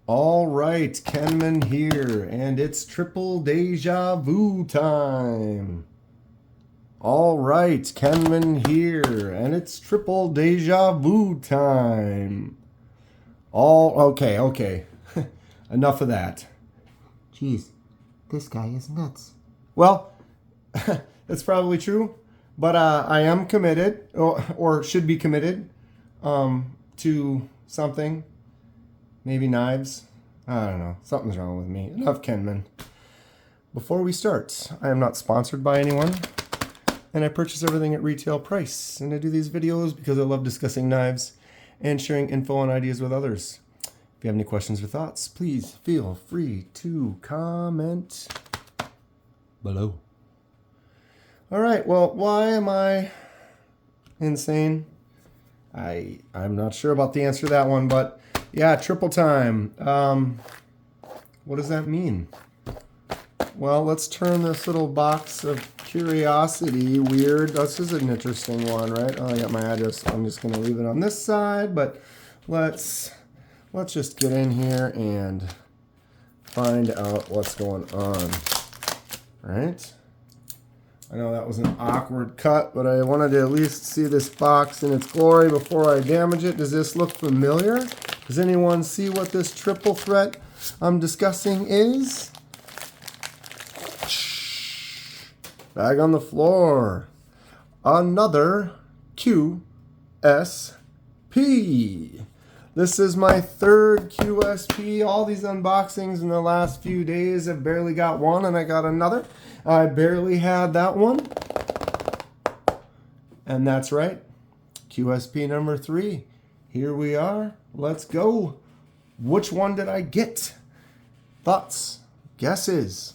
All right, Kenman here, and it's triple deja vu time. All right, Kenman here, and it's triple deja vu time. Okay. Enough of that. Jeez, this guy is nuts. Well, that's probably true, but I am committed, or should be committed, to something. Maybe knives. I don't know. Something's wrong with me. Enough, Kenman. Before we start, I am not sponsored by anyone, and I purchase everything at retail price. And I do these videos because I love discussing knives and sharing info and ideas with others. If you have any questions or thoughts, please feel free to comment below. All right. Well, why am I insane? I'm not sure about the answer to that one, but yeah, triple time. What does that mean? Well, let's turn this little box of curiosity. Weird. This is an interesting one, right? Oh, I got my address. I'm just going to leave it on this side, but let's just get in here and find out what's going on. All right? I know that was an awkward cut, but I wanted to at least see this box in its glory before I damage it. Does this look familiar? Does anyone see what this triple threat I'm discussing is? Bag on the floor. Another QSP. This is my third QSP. All these unboxings in the last few days, I've barely got one, and I got another. I barely had that one. And that's right. QSP number 3. Here we are. Let's go. Which one did I get? Thoughts? Guesses?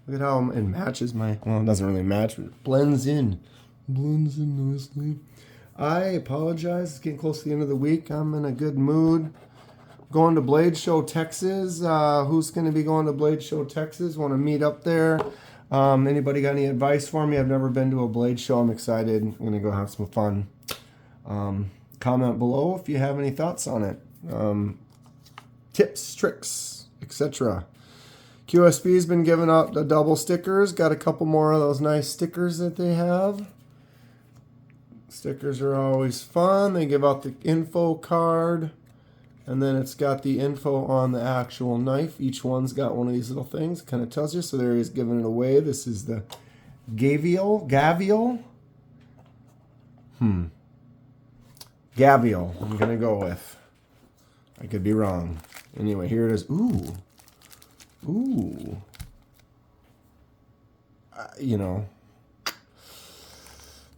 Look at how it matches my... Well, it doesn't really match, but it blends in. Blends in nicely. I apologize. It's getting close to the end of the week. I'm in a good mood. Going to Blade Show, Texas. Who's going to be going to Blade Show, Texas? Want to meet up there? Anybody got any advice for me? I've never been to a Blade Show. I'm excited. I'm going to go have some fun. Comment below if you have any thoughts on it. Tips, tricks, etc. QSP's been giving out the double stickers. Got a couple more of those nice stickers that they have. Stickers are always fun. They give out the info card, and then it's got the info on the actual knife. Each one's got one of these little things. Kind of tells you. So there he's giving it away. This is the Gavial. Gavial, I'm going to go with. I could be wrong. Anyway, here it is. Ooh.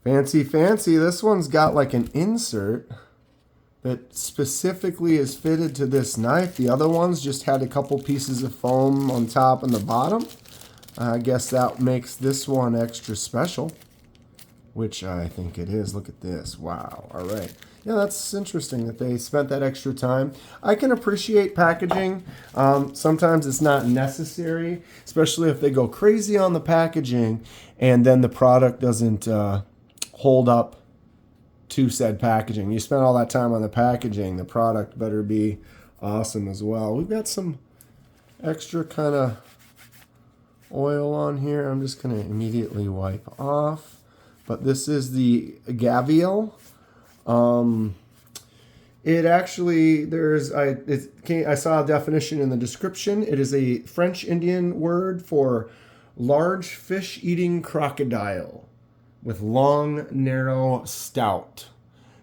Fancy. This one's got like an insert that specifically is fitted to this knife. The other ones just had a couple pieces of foam on top and the bottom. I guess that makes this one extra special, which I think it is. Look at this. Wow. All right. Yeah, that's interesting that they spent that extra time. I can appreciate packaging. Sometimes it's not necessary, especially if they go crazy on the packaging and then the product doesn't hold up to said packaging. You spend all that time on the packaging, the product better be awesome as well. We've got some extra kind of oil on here. I'm just going to immediately wipe off. But this is the Gavial. It actually, I saw a definition in the description. It is a French Indian word for large fish-eating crocodile with long, narrow snout.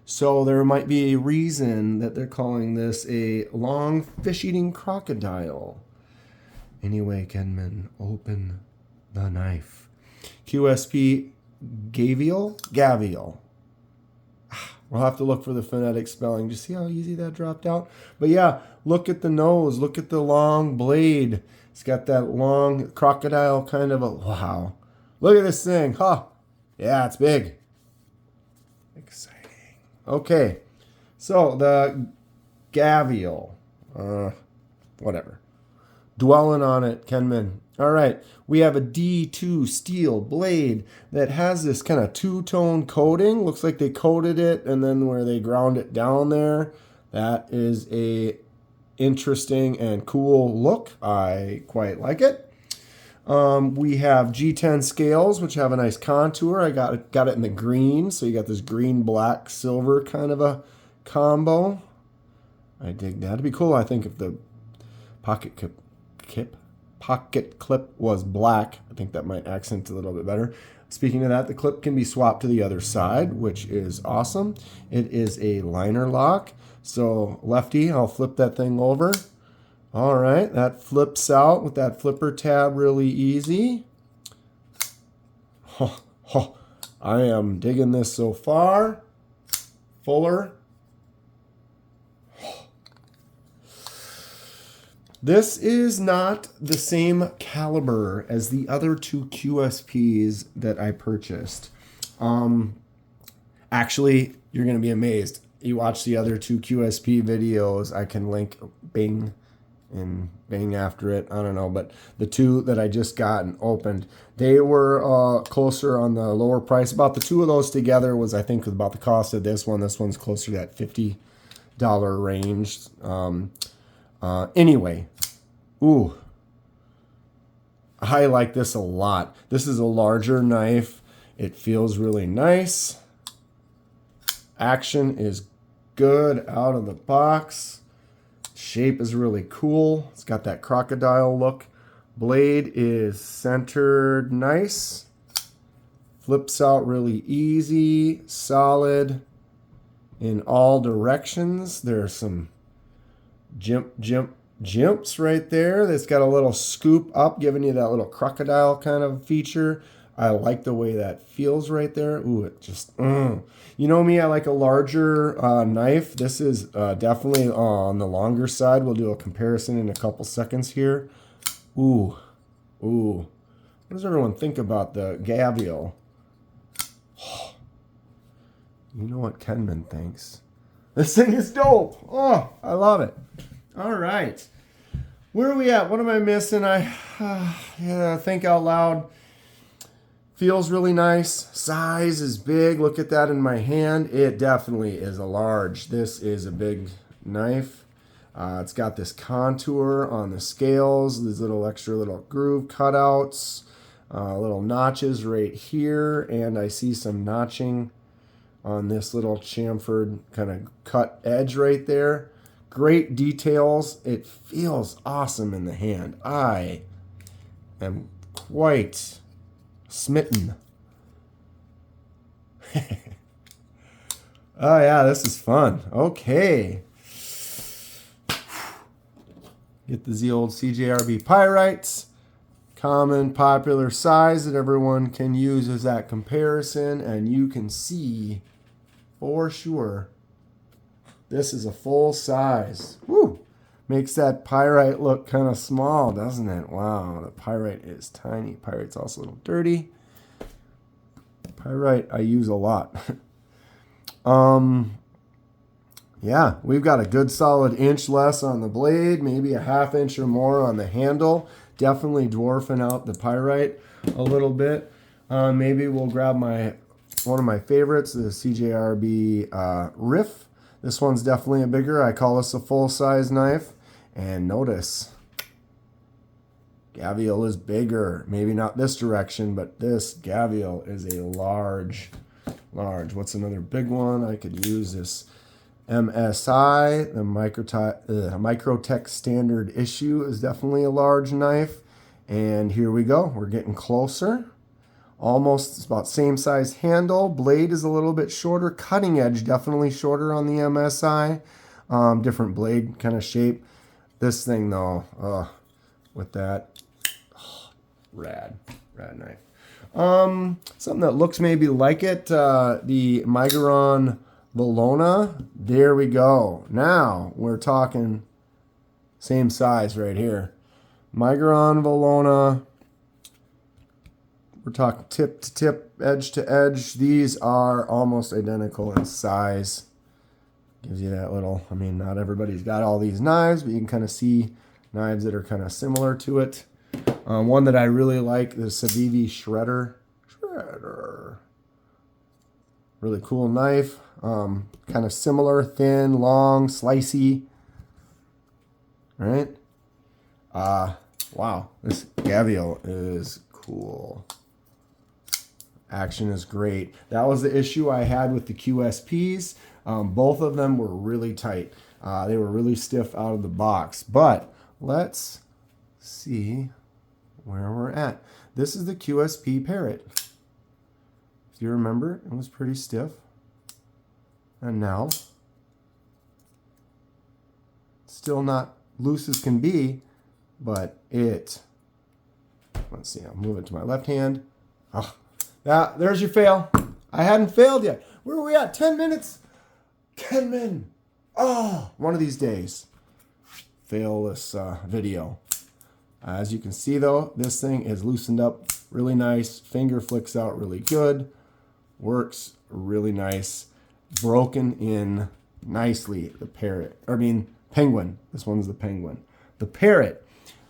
So there might be a reason that they're calling this a long fish-eating crocodile. Anyway, Kenman, open the knife. QSP Gavial. We'll have to look for the phonetic spelling. Just see how easy that dropped out. But yeah, look at the nose. Look at the long blade. It's got that long crocodile kind of a... Wow. Look at this thing. Huh. Yeah, it's big. Exciting. Okay. So the Gavial. Whatever. Dwelling on it, Kenman. All right. We have a D2 steel blade that has this kind of two-tone coating. Looks like they coated it, and then where they ground it down there, that is a interesting and cool look. I quite like it. We have G10 scales, which have a nice contour. I got it in the green, so you got this green, black, silver kind of a combo. I dig that. It'd be cool, I think, if the pocket clip was black. I think that might accent it a little bit better. Speaking of that, the clip can be swapped to the other side, which is awesome. It is a liner lock. So lefty, I'll flip that thing over. All right, that flips out with that flipper tab really easy. I am digging this so far. Fuller. This is not the same caliber as the other two QSPs that I purchased. Actually, you're going to be amazed. You watch the other two QSP videos, I can link Bing and Bing after it. I don't know, but the two that I just got and opened, they were closer on the lower price. About the two of those together was, I think, about the cost of this one. This one's closer to that $50 range. Anyway, ooh, I like this a lot. This is a larger knife. It feels really nice. Action is good out of the box. Shape is really cool. It's got that crocodile look. Blade is centered nice. Flips out really easy, solid in all directions. There's some jimps right there. That's got a little scoop up, giving you that little crocodile kind of feature. I like the way that feels right there. Ooh, it just, You know me, I like a larger knife. This is definitely on the longer side. We'll do a comparison in a couple seconds here. Ooh. What does everyone think about the Gavial? You know what Kenman thinks. This thing is dope. Oh, I love it. All right. Where are we at? What am I missing? Think out loud. Feels really nice. Size is big. Look at that in my hand. It definitely is a large. This is a big knife. It's got this contour on the scales. These extra little groove cutouts. Little notches right here. And I see some notching on this little chamfered kind of cut edge right there. Great details. It feels awesome in the hand. I am quite smitten. Oh yeah, this is fun. Okay. Get the old CJRB pyrites. Common, popular size that everyone can use as that comparison. And you can see for sure this is a full size. Woo! Makes that pyrite look kind of small, doesn't it? Wow, the pyrite is tiny. Pyrite's also a little dirty. Pyrite I use a lot. Yeah, we've got a good solid inch less on the blade, maybe a half inch or more on the handle. Definitely dwarfing out the pyrite a little bit. Maybe we'll grab one of my favorites, the CJRB Riff. This one's definitely a bigger. I call this a full-size knife. And notice, Gavial is bigger. Maybe not this direction, but this Gavial is a large. What's another big one? I could use this MSI. The Microtech Standard Issue is definitely a large knife. And here we go. We're getting closer. Almost, it's about same size handle. Blade is a little bit shorter. Cutting edge definitely shorter on the MSI. Different blade kind of shape. This thing though, with that, rad knife. Something that looks maybe like it, the Migron Valona. There we go. Now we're talking same size right here. Migron Valona. We're talking tip to tip, edge to edge. These are almost identical in size. Gives you that little, not everybody's got all these knives, but you can kind of see knives that are kind of similar to it. One that I really like, the Civivi Shredder. Really cool knife. Kind of similar, thin, long, slicey. right? Wow, this Gavial is cool. Action is great. That was the issue I had with the QSPs. Both of them were really tight. They were really stiff out of the box. But let's see where we're at. This is the QSP Parrot. If you remember, it was pretty stiff. And now, still not loose as can be, but let's see, I'll move it to my left hand. Oh, there's your fail. I hadn't failed yet. Where are we at? 10 minutes? 10 min. Oh, one of these days. Fail this video. As you can see though, this thing is loosened up really nice. Finger flicks out really good. Works really nice. Broken in nicely. The penguin. This one's the penguin. The parrot.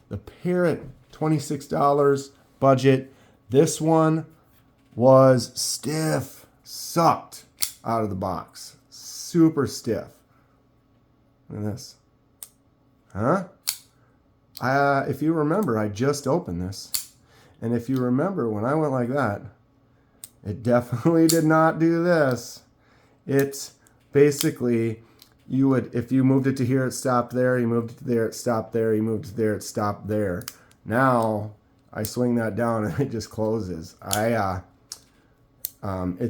The parrot, $26 budget. This one was stiff. Sucked out of the box. Super stiff. Look at this. Huh? If you remember, I just opened this. And if you remember, when I went like that, it definitely did not do this. It's basically, you would, if you moved it to here, it stopped there. You moved it to there, it stopped there. You moved it to there, it stopped there. Now, I swing that down and it just closes. It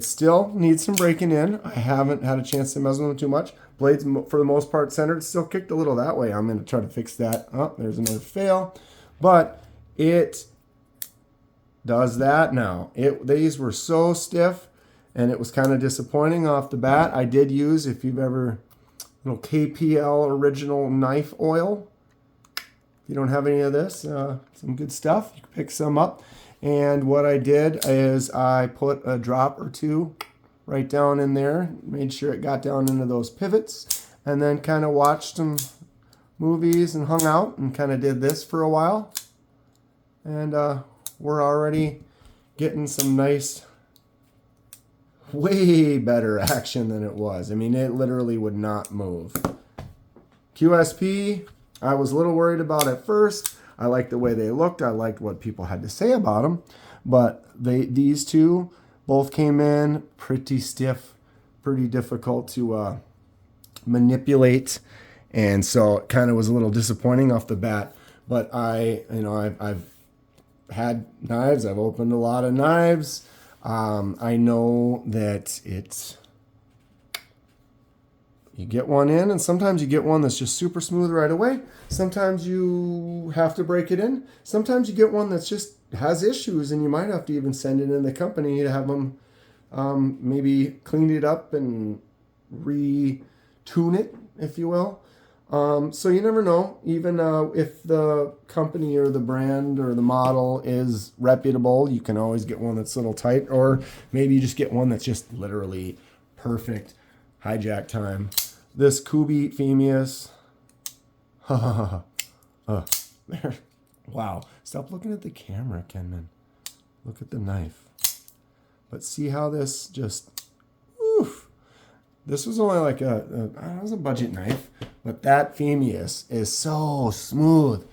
still needs some breaking in. I haven't had a chance to mess with them too much. Blades, for the most part, centered. It's still kicked a little that way. I'm going to try to fix that. Oh, there's another fail. But it does that now. These were so stiff, and it was kind of disappointing off the bat. I did use, if you've ever, little KPL original knife oil. If you don't have any of this, some good stuff. You can pick some up. And what I did is I put a drop or two right down in there, made sure it got down into those pivots, and then kind of watched some movies and hung out and kind of did this for a while. And we're already getting some nice, way better action than it was. I mean, it literally would not move. QSP, I was a little worried about at first. I liked the way they looked. I liked what people had to say about them. But these two both came in pretty stiff, pretty difficult to manipulate. And so it kind of was a little disappointing off the bat. But I've had knives. I've opened a lot of knives. I know that you get one in, and sometimes you get one that's just super smooth right away. Sometimes you have to break it in. Sometimes you get one that's just has issues, and you might have to even send it in the company to have them maybe clean it up and retune it, if you will. So you never know. Even if the company or the brand or the model is reputable, you can always get one that's a little tight, or maybe you just get one that's just literally perfect. Hijack time. This Kubi Phemius. There. Wow. Stop looking at the camera, Kenman. Look at the knife. But see how this just... Oof. This was only like it was a budget knife. But that Phemius is so smooth.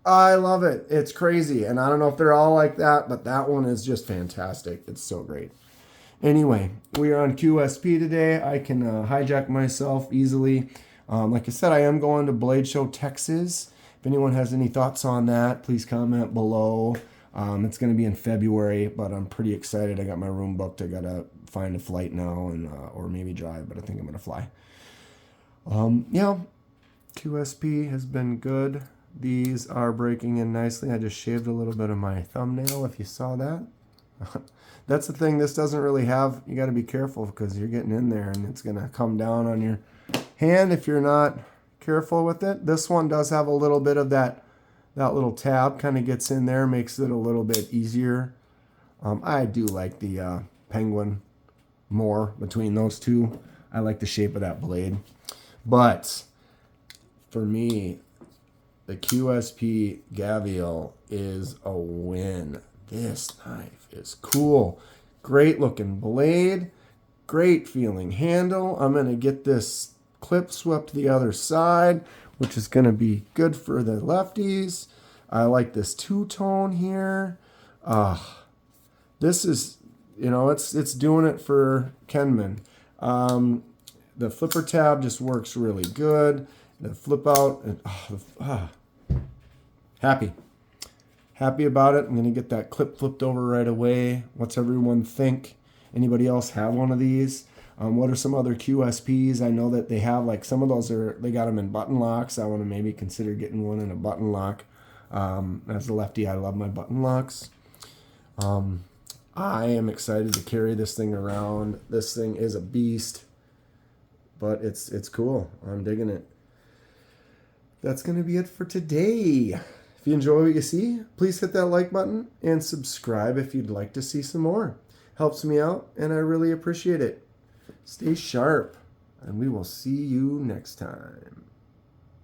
I love it. It's crazy. And I don't know if they're all like that, but that one is just fantastic. It's so great. Anyway, we are on QSP today. I can hijack myself easily. Like I said, I am going to Blade Show, Texas. If anyone has any thoughts on that, please comment below. It's going to be in February, but I'm pretty excited. I got my room booked. I got to find a flight now and or maybe drive, but I think I'm going to fly. QSP has been good. These are breaking in nicely. I just shaved a little bit of my thumbnail, if you saw that. That's the thing, this doesn't really have, you got to be careful because you're getting in there and it's going to come down on your hand if you're not careful with it. This one does have a little bit of that little tab, kind of gets in there, makes it a little bit easier. I do like the penguin more between those two. I like the shape of that blade. But for me, the QSP Gavial is a win. This knife is cool. Great looking blade. Great feeling handle. I'm going to get this clip swept to the other side. which is going to be good for the lefties. I like this two-tone here. This is, it's doing it for Kenman. The flipper tab just works really good. The flip out, happy about it. I'm going to get that clip flipped over right away. What's everyone think? Anybody else have one of these? What are some other QSPs? I know that they have, like, some of those they got them in button locks. I want to maybe consider getting one in a button lock. As a lefty, I love my button locks. I am excited to carry this thing around. This thing is a beast, but it's cool. I'm digging it. That's going to be it for today. If you enjoy what you see, please hit that like button and subscribe if you'd like to see some more. Helps me out, and I really appreciate it. Stay sharp, and we will see you next time.